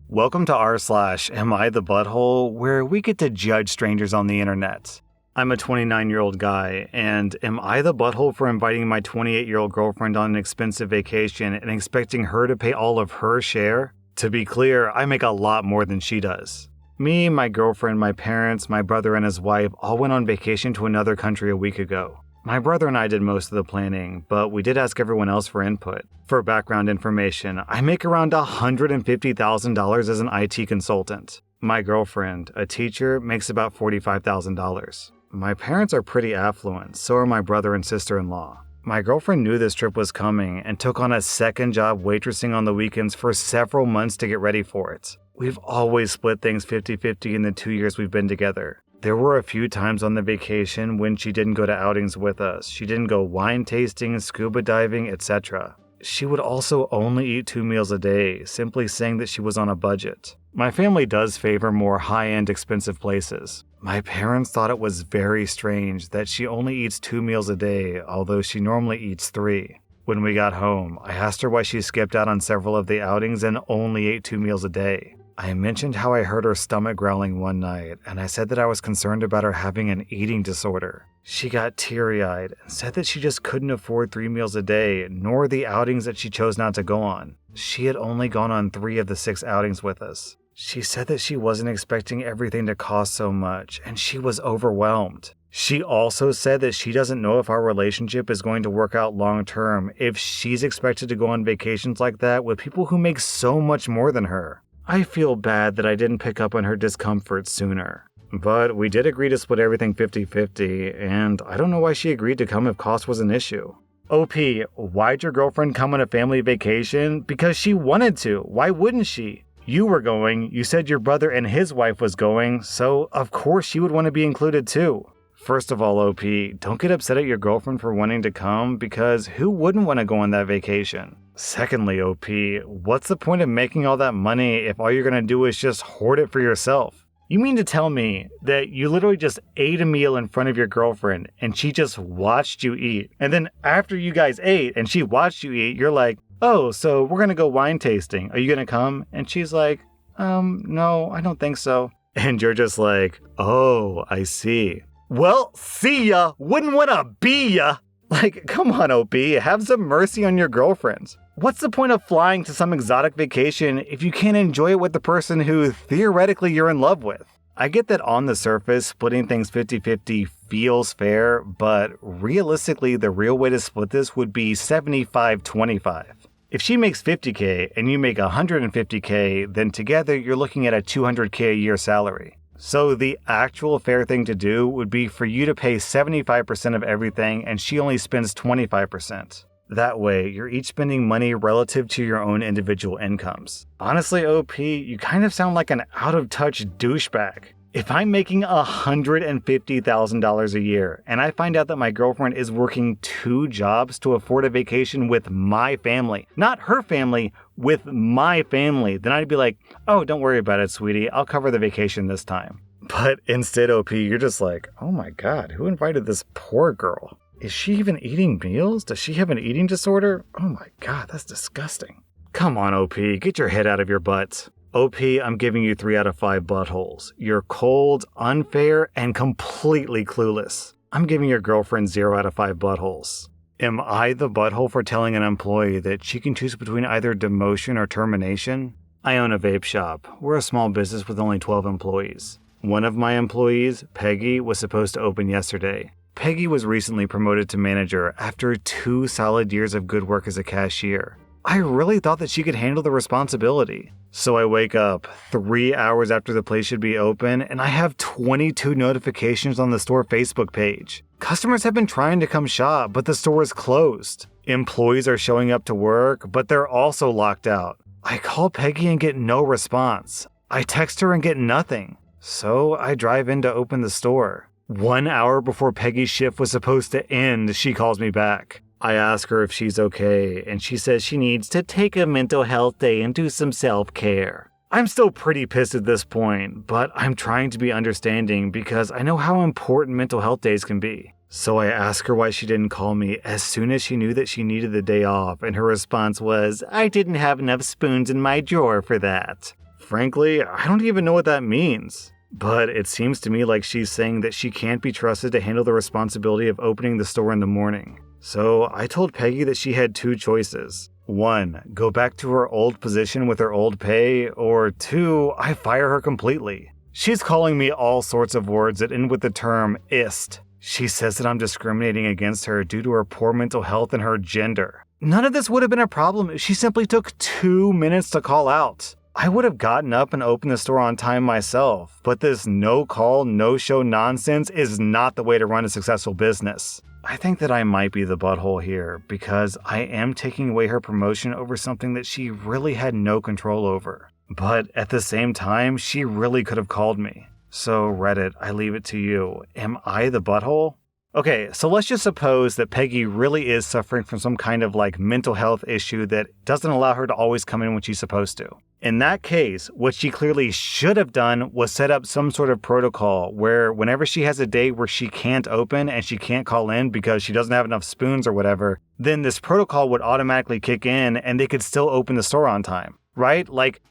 Welcome to rSlash, AmITheButthole, where we get to judge strangers on the internet. I'm a 29-year-old guy, and am I the butthole for inviting my 28-year-old girlfriend on an expensive vacation and expecting her to pay all of her share? To be clear, I make a lot more than she does. Me, my girlfriend, my parents, my brother, and his wife all went on vacation to another country a week ago. My brother and I did most of the planning, but we did ask everyone else for input. For background information, I make around $150,000 as an IT consultant. My girlfriend, a teacher, makes about $45,000. My parents are pretty affluent, so are my brother and sister-in-law. My girlfriend knew this trip was coming and took on a second job waitressing on the weekends for several months to get ready for it. We've always split things 50-50 in the 2 years we've been together. There were a few times on the vacation when she didn't go to outings with us. She didn't go wine tasting, scuba diving, etc. She would also only eat 2 meals a day, simply saying that she was on a budget. My family does favor more high-end expensive places. My parents thought it was very strange that she only eats 2 meals a day, although she normally eats 3. When we got home, I asked her why she skipped out on several of the outings and only ate 2 meals a day. I mentioned how I heard her stomach growling one night, and I said that I was concerned about her having an eating disorder. She got teary-eyed and said that she just couldn't afford 3 meals a day, nor the outings that she chose not to go on. She had only gone on 3 of the 6 outings with us. She said that she wasn't expecting everything to cost so much, and she was overwhelmed. She also said that she doesn't know if our relationship is going to work out long-term if she's expected to go on vacations like that with people who make so much more than her. I feel bad that I didn't pick up on her discomfort sooner. But we did agree to split everything 50-50, and I don't know why she agreed to come if cost was an issue. OP, why'd your girlfriend come on a family vacation? Because she wanted to. Why wouldn't she? You were going, you said your brother and his wife was going, so of course she would want to be included too. First of all, OP, don't get upset at your girlfriend for wanting to come, because who wouldn't want to go on that vacation? Secondly, OP, what's the point of making all that money if all you're going to do is just hoard it for yourself? You mean to tell me that you literally just ate a meal in front of your girlfriend and she just watched you eat, and then after you guys ate and she watched you eat, you're like, oh, so we're going to go wine tasting. Are you going to come? And she's like, no, I don't think so. And you're just like, oh, I see. Well, see ya, wouldn't want to be ya. Like, come on, OP, have some mercy on your girlfriends. What's the point of flying to some exotic vacation if you can't enjoy it with the person who theoretically you're in love with? I get that on the surface, splitting things 50-50 feels fair, but realistically, the real way to split this would be 75-25. If she makes $50K and you make $150K, then together you're looking at a $200K a year salary. So the actual fair thing to do would be for you to pay 75% of everything and she only spends 25%. That way, you're each spending money relative to your own individual incomes. Honestly, OP, you kind of sound like an out-of-touch douchebag. If I'm making $150,000 a year and I find out that my girlfriend is working 2 jobs to afford a vacation with my family, not her family, with my family, then I'd be like, oh, don't worry about it, sweetie. I'll cover the vacation this time. But instead, OP, you're just like, oh my God, who invited this poor girl? Is she even eating meals? Does she have an eating disorder? Oh my God, that's disgusting. Come on, OP, get your head out of your butt. OP, I'm giving you 3 out of 5 buttholes. You're cold, unfair, and completely clueless. I'm giving your girlfriend 0 out of 5 buttholes. Am I the butthole for telling an employee that she can choose between either demotion or termination? I own a vape shop. We're a small business with only 12 employees. One of my employees, Peggy, was supposed to open yesterday. Peggy was recently promoted to manager after 2 solid years of good work as a cashier. I really thought that she could handle the responsibility. So I wake up 3 hours after the place should be open and I have 22 notifications on the store Facebook page. Customers have been trying to come shop, but the store is closed. Employees are showing up to work, but they're also locked out. I call Peggy and get no response. I text her and get nothing. So I drive in to open the store. 1 hour before Peggy's shift was supposed to end, she calls me back. I ask her if she's okay, and she says she needs to take a mental health day and do some self-care. I'm still pretty pissed at this point, but I'm trying to be understanding because I know how important mental health days can be. So I ask her why she didn't call me as soon as she knew that she needed the day off, and her response was, I didn't have enough spoons in my drawer for that. frankly, I don't even know what that means. But it seems to me like she's saying that she can't be trusted to handle the responsibility of opening the store in the morning. So I told Peggy that she had 2 choices. 1, go back to her old position with her old pay, or 2, I fire her completely. She's calling me all sorts of words that end with the term ist. She says that I'm discriminating against her due to her poor mental health and her gender. None of this would have been a problem if she simply took 2 minutes to call out. I would have gotten up and opened the store on time myself, but this no-call, no-show nonsense is not the way to run a successful business. I think that I might be the butthole here because I am taking away her promotion over something that she really had no control over. But at the same time, she really could have called me. So Reddit, I leave it to you. Am I the butthole? Okay, so let's just suppose that Peggy really is suffering from some kind of mental health issue that doesn't allow her to always come in when she's supposed to. In that case, what she clearly should have done was set up some sort of protocol where whenever she has a day where she can't open and she can't call in because she doesn't have enough spoons or whatever, then this protocol would automatically kick in and they could still open the store on time. Right?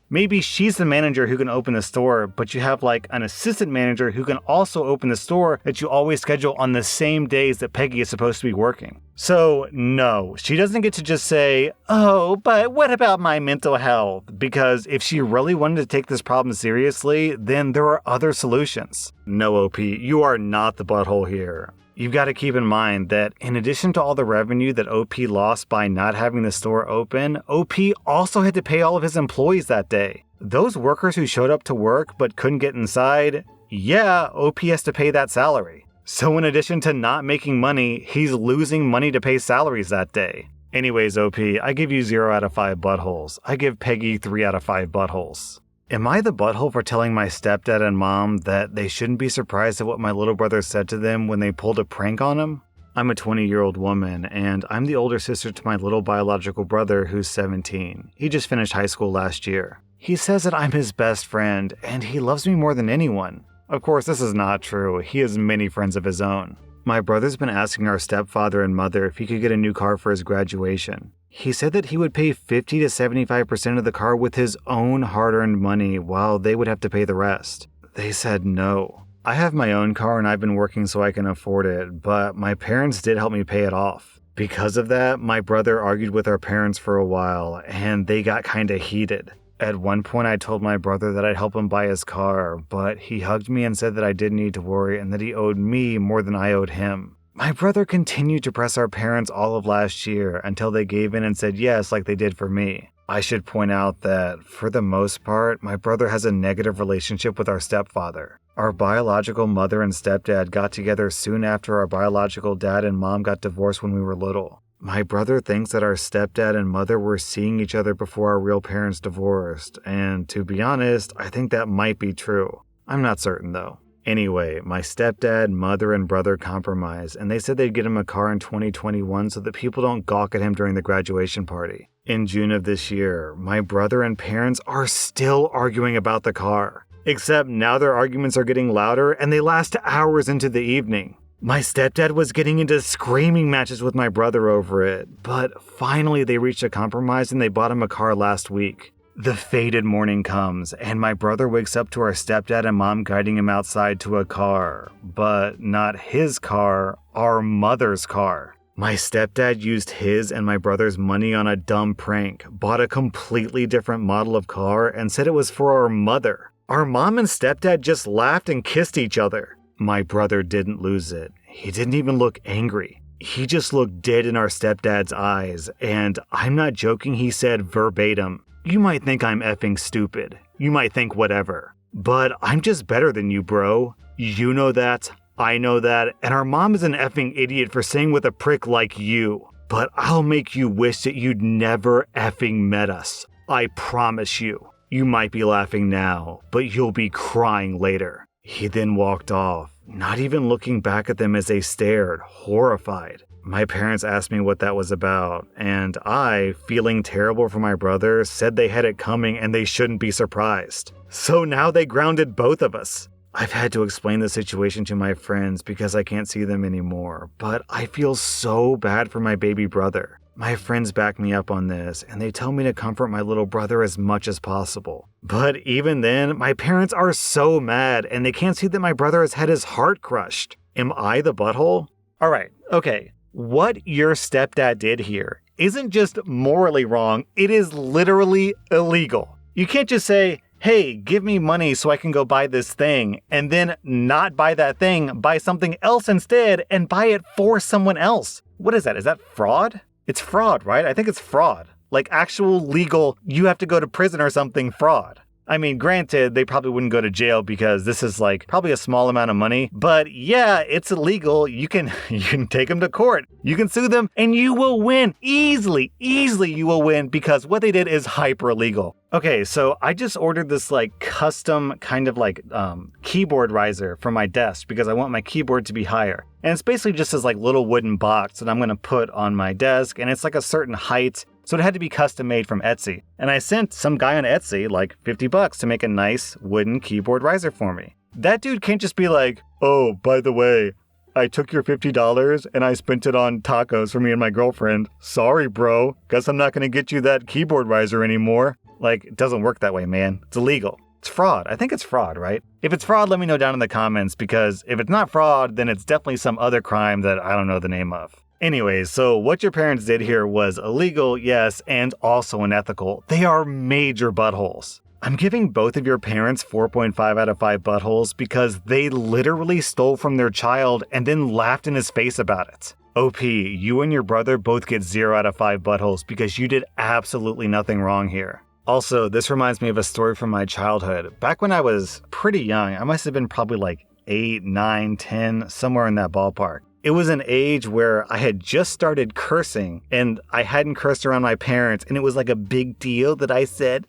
Maybe she's the manager who can open the store, but you have an assistant manager who can also open the store that you always schedule on the same days that Peggy is supposed to be working. So no, she doesn't get to just say, oh, but what about my mental health? Because if she really wanted to take this problem seriously, then there are other solutions. No, OP, you are not the butthole here. You've got to keep in mind that in addition to all the revenue that OP lost by not having the store open, OP also had to pay all of his employees that day. Those workers who showed up to work but couldn't get inside, yeah, OP has to pay that salary. So in addition to not making money, he's losing money to pay salaries that day. Anyways, OP, I give you 0 out of 5 buttholes. I give Peggy 3 out of 5 buttholes. Am I the butthole for telling my stepdad and mom that they shouldn't be surprised at what my little brother said to them when they pulled a prank on him? I'm a 20-year-old woman, and I'm the older sister to my little biological brother who's 17. He just finished high school last year. He says that I'm his best friend, and he loves me more than anyone. Of course, this is not true. He has many friends of his own. My brother's been asking our stepfather and mother if he could get a new car for his graduation. He said that he would pay 50 to 75% of the car with his own hard-earned money while they would have to pay the rest. They said no. I have my own car and I've been working so I can afford it, but my parents did help me pay it off. Because of that, my brother argued with our parents for a while and they got kinda heated. At one point I told my brother that I'd help him buy his car, but he hugged me and said that I didn't need to worry and that he owed me more than I owed him. My brother continued to press our parents all of last year until they gave in and said yes like they did for me. I should point out that, for the most part, my brother has a negative relationship with our stepfather. Our biological mother and stepdad got together soon after our biological dad and mom got divorced when we were little. My brother thinks that our stepdad and mother were seeing each other before our real parents divorced, and to be honest, I think that might be true. I'm not certain though. Anyway, my stepdad, mother, and brother compromised, and they said they'd get him a car in 2021 so that people don't gawk at him during the graduation party. In June of this year, my brother and parents are still arguing about the car. Except now their arguments are getting louder and they last hours into the evening. My stepdad was getting into screaming matches with my brother over it, but finally they reached a compromise and they bought him a car last week. The fated morning comes, and my brother wakes up to our stepdad and mom guiding him outside to a car. But not his car, our mother's car. My stepdad used his and my brother's money on a dumb prank, bought a completely different model of car, and said it was for our mother. Our mom and stepdad just laughed and kissed each other. My brother didn't lose it. He didn't even look angry. He just looked dead in our stepdad's eyes, and I'm not joking, he said verbatim, "You might think I'm effing stupid. You might think whatever. But I'm just better than you, bro. You know that, I know that, and our mom is an effing idiot for saying with a prick like you. But I'll make you wish that you'd never effing met us. I promise you. You might be laughing now, but you'll be crying later." He then walked off, not even looking back at them as they stared, horrified. My parents asked me what that was about, and I, feeling terrible for my brother, said they had it coming and they shouldn't be surprised. So now they grounded both of us. I've had to explain the situation to my friends because I can't see them anymore, but I feel so bad for my baby brother. My friends back me up on this, and they tell me to comfort my little brother as much as possible. But even then, my parents are so mad, and they can't see that my brother has had his heart crushed. Am I the butthole? Alright, okay. What your stepdad did here isn't just morally wrong, it is literally illegal. You can't just say, hey, give me money so I can go buy this thing, and then not buy that thing, buy something else instead, and buy it for someone else. What is that? Is that fraud? It's fraud, right? I think it's fraud. Like actual legal, you have to go to prison or something fraud. I mean, granted, they probably wouldn't go to jail because this is like probably a small amount of money, but yeah, it's illegal. You can take them to court. You can sue them and you will win. Easily you will win because what they did is hyper illegal. Okay, so I just ordered this like custom kind of like keyboard riser for my desk because I want my keyboard to be higher. And it's basically just this like little wooden box that I'm gonna put on my desk, and it's like a certain height. So it had to be custom made from Etsy. And I sent some guy on Etsy like $50 to make a nice wooden keyboard riser for me. That dude can't just be like, oh, by the way, I took your $50 and I spent it on tacos for me and my girlfriend. Sorry, bro. Guess I'm not gonna get you that keyboard riser anymore. Like, it doesn't work that way, man. It's illegal. It's fraud. I think it's fraud, right? If it's fraud, let me know down in the comments, because if it's not fraud, then it's definitely some other crime that I don't know the name of. Anyways, so what your parents did here was illegal, yes, and also unethical. They are major buttholes. I'm giving both of your parents 4.5 out of 5 buttholes because they literally stole from their child and then laughed in his face about it. OP, you and your brother both get 0 out of 5 buttholes because you did absolutely nothing wrong here. Also, this reminds me of a story from my childhood. Back when I was pretty young, I must have been probably like 8, 9, 10, somewhere in that ballpark. It was an age where I had just started cursing and I hadn't cursed around my parents, and it was like a big deal that I said,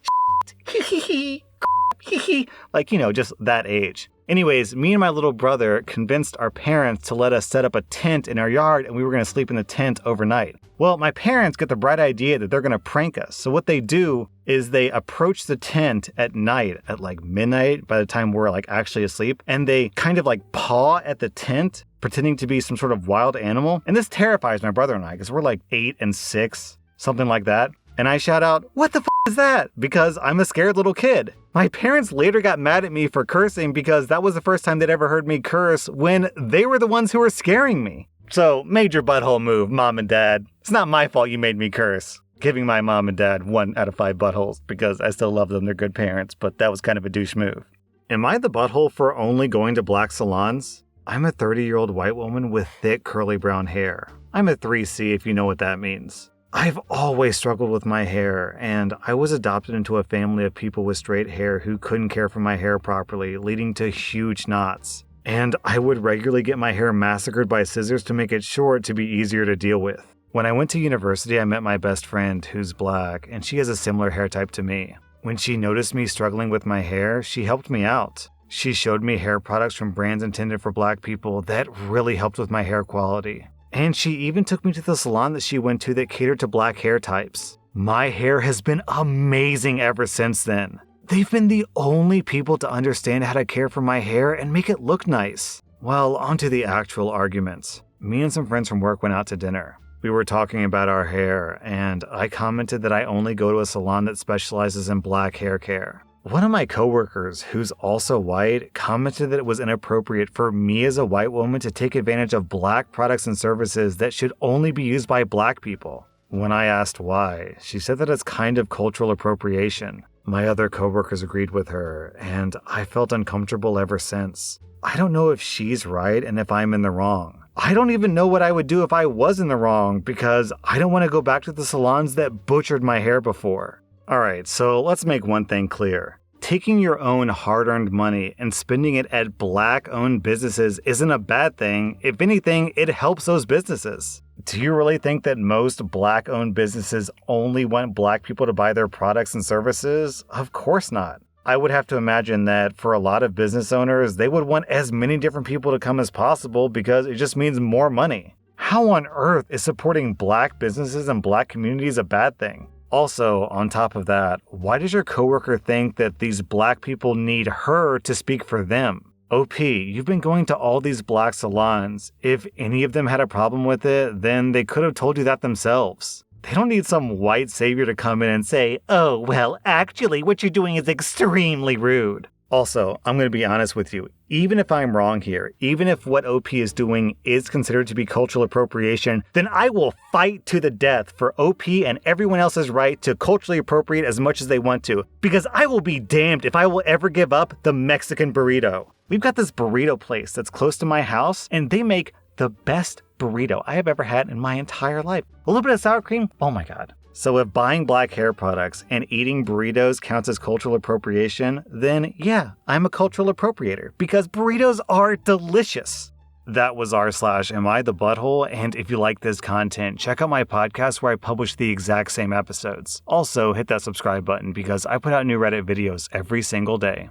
like, you know, just that age. Anyways, me and my little brother convinced our parents to let us set up a tent in our yard, and we were going to sleep in the tent overnight. Well, my parents get the bright idea that they're going to prank us. So what they do is they approach the tent at night at like midnight by the time we're like actually asleep, and they kind of like paw at the tent, pretending to be some sort of wild animal. And this terrifies my brother and I because we're like 8 and 6, something like that. And I shout out, what the f*** is that? Because I'm a scared little kid. My parents later got mad at me for cursing because that was the first time they'd ever heard me curse when they were the ones who were scaring me. So, major butthole move, mom and dad. It's not my fault you made me curse. Giving my mom and dad 1 out of 5 buttholes because I still love them, they're good parents, but that was kind of a douche move. Am I the butthole for only going to black salons? I'm a 30-year-old white woman with thick curly brown hair. I'm a 3C if you know what that means. I've always struggled with my hair, and I was adopted into a family of people with straight hair who couldn't care for my hair properly, leading to huge knots. And I would regularly get my hair massacred by scissors to make it short to be easier to deal with. When I went to university, I met my best friend, who's black, and she has a similar hair type to me. When she noticed me struggling with my hair, she helped me out. She showed me hair products from brands intended for black people that really helped with my hair quality. And she even took me to the salon that she went to that catered to black hair types. My hair has been amazing ever since then. They've been the only people to understand how to care for my hair and make it look nice. Well, onto the actual arguments. Me and some friends from work went out to dinner. We were talking about our hair, and I commented that I only go to a salon that specializes in black hair care. One of my coworkers, who's also white, commented that it was inappropriate for me as a white woman to take advantage of black products and services that should only be used by black people. When I asked why, she said that it's kind of cultural appropriation. My other coworkers agreed with her, and I felt uncomfortable ever since. I don't know if she's right and if I'm in the wrong. I don't even know what I would do if I was in the wrong because I don't want to go back to the salons that butchered my hair before. Alright, so let's make one thing clear. Taking your own hard-earned money and spending it at black-owned businesses isn't a bad thing. If anything, it helps those businesses. Do you really think that most black-owned businesses only want black people to buy their products and services? Of course not. I would have to imagine that for a lot of business owners, they would want as many different people to come as possible because it just means more money. How on earth is supporting black businesses and black communities a bad thing? Also, on top of that, why does your coworker think that these black people need her to speak for them? OP, you've been going to all these black salons. If any of them had a problem with it, then they could have told you that themselves. They don't need some white savior to come in and say, oh, well, actually, what you're doing is extremely rude. Also, I'm going to be honest with you. Even if I'm wrong here, even if what OP is doing is considered to be cultural appropriation, then I will fight to the death for OP and everyone else's right to culturally appropriate as much as they want to, because I will be damned if I will ever give up the Mexican burrito. We've got this burrito place that's close to my house, and they make the best burrito I have ever had in my entire life. A little bit of sour cream, oh my god. So if buying black hair products and eating burritos counts as cultural appropriation, then yeah, I'm a cultural appropriator because burritos are delicious. That was rSlash AmITheButthole, and if you like this content, check out my podcast where I publish the exact same episodes. Also, hit that subscribe button because I put out new Reddit videos every single day.